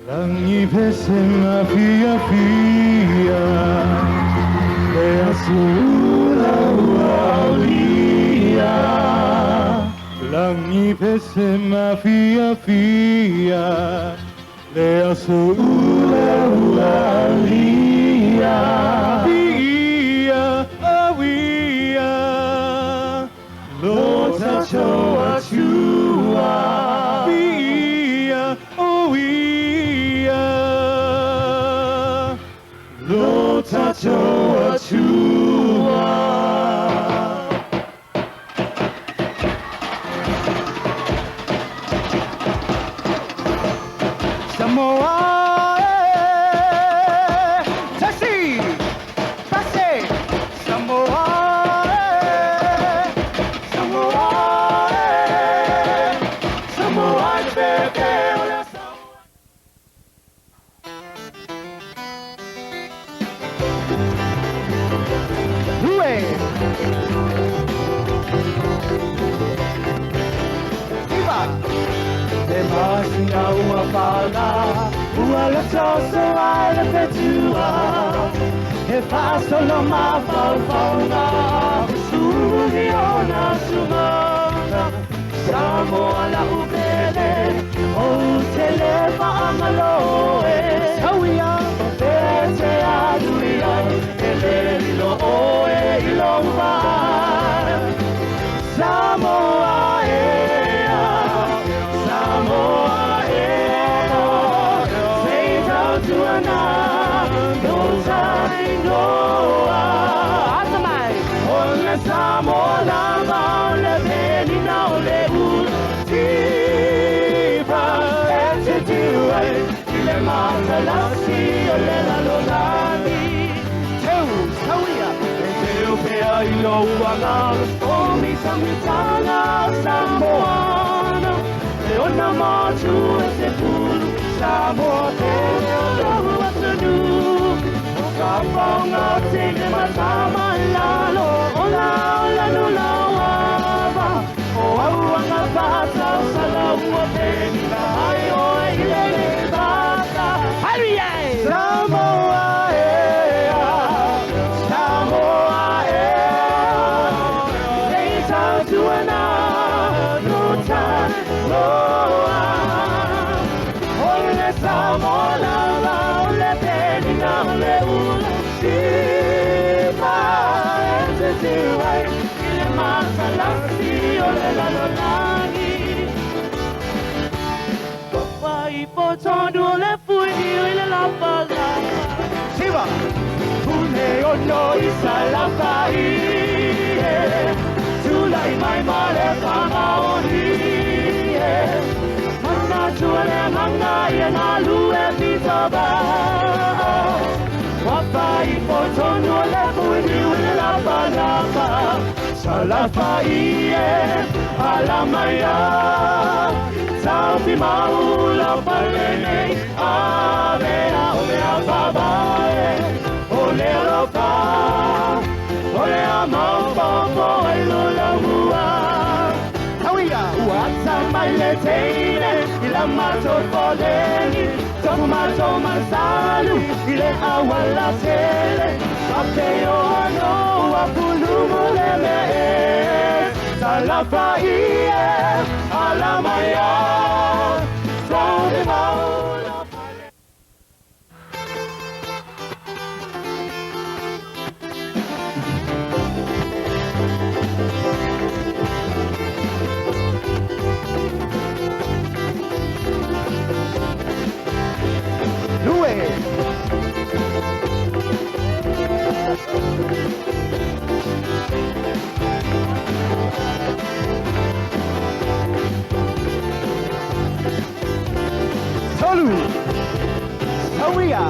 Langibhe semafia fia le azula uaulia. Langibhe semafia fia le azula uaulia. Fia awia lota choa chua. Fia awia lota choa chua. Samoa, taxi, taxi. Samoa, Samoa, Samoa, baby. Hooray! Viva! Le masinga ua pala, ua la toso ai la petua. E fa solo ma falfauna, suri ona sumana. Samoa la ubele, o telefa amaloe. Sauia, pete aduia, ele ilo oe ilo va. Samoa ea, Samoa ea, say down to ana, no time no atamai. Ole Samoa la va, ole peni na ole utipa, ete tiwe, ile manga la si ole la lolani. Teu, sauia, teu pea ilo uanga, omi samitana Samoana. Leona matu ese pulu, Samoa tene olo asanu. Kaponga tene matama lalo, ola ola lula wava. O awanga bata, sala ua peni na hai oe ilele bata. Hallelujah! Samoa ea, Samoa ea. Say down to ana, no time, no ole Samoa lava, ole peni na ole ula. Sipa, ente tiwai, ile masalasi, ole la lolani. Papa ipotondo le fuini, ile la palava. Siva, une ono isa la fai. Tulai mai male pama oni. Mana tuale manga ya na lue pitaba. Wapa ipotondo le fuini ule la palapa. Salafa iye alamaya. Sauti maula palene avea olea babae. Ole aloka, ole amambo ilula hua. Tawia, uata maileteine, ila mato foleni. Tomato masalu, ile awala tele. Apeo ano, apulumu leme. Salafa iye, alamaya. Sauti maula palene. Lue. Solu. Sauia.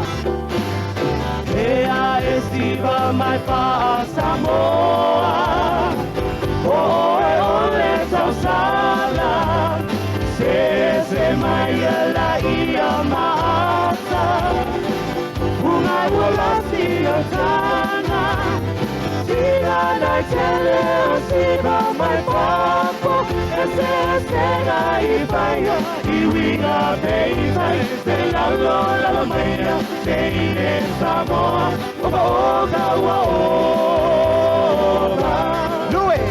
Ea estiva mai fa Samoa. Oe ole tausala. Se mai la ia maata. Unai wala siotana. Tina dai tele estiva mai papo. Ese será y vaya y wiga baby. la maya, Jane Samoa, Oga Waoga. Louis.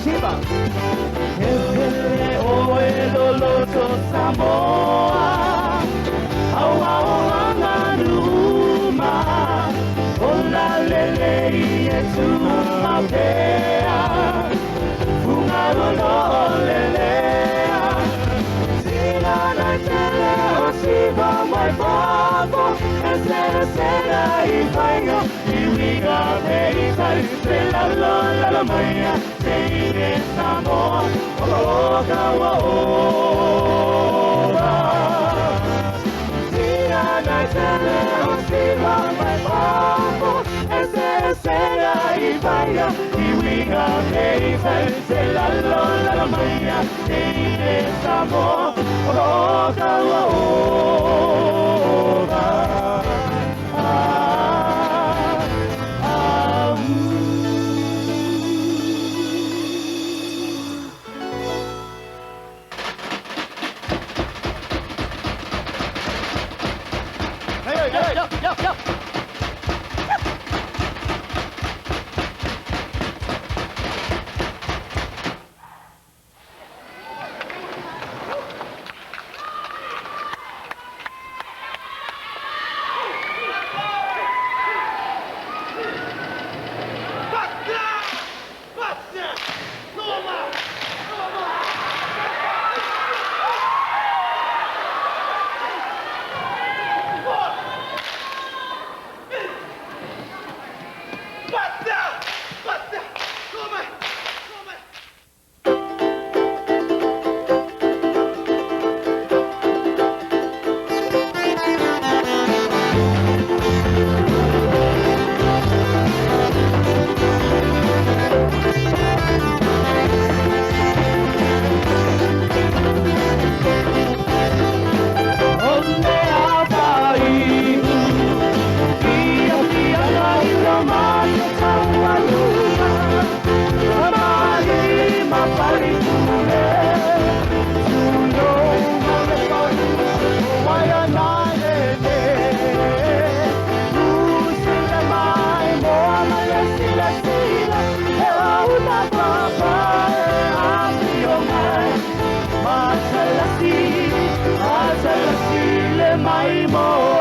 Shiba. Oeloloto Samoa, Auaoanganuma, Olalele Yetu Mapea, Fungalololelea, Sina Natele Osiva my papa, Esera Ifayo, Iwiga Peisa, Stella Lola Maya, Jane Samoa, Oga Waoga. Tina Natele Osiva my papa, Esera Ifayo, Iwiga Peisa, Stella Lola Maya, Jane Samoa, Oga Waoga. Yo. Mai mo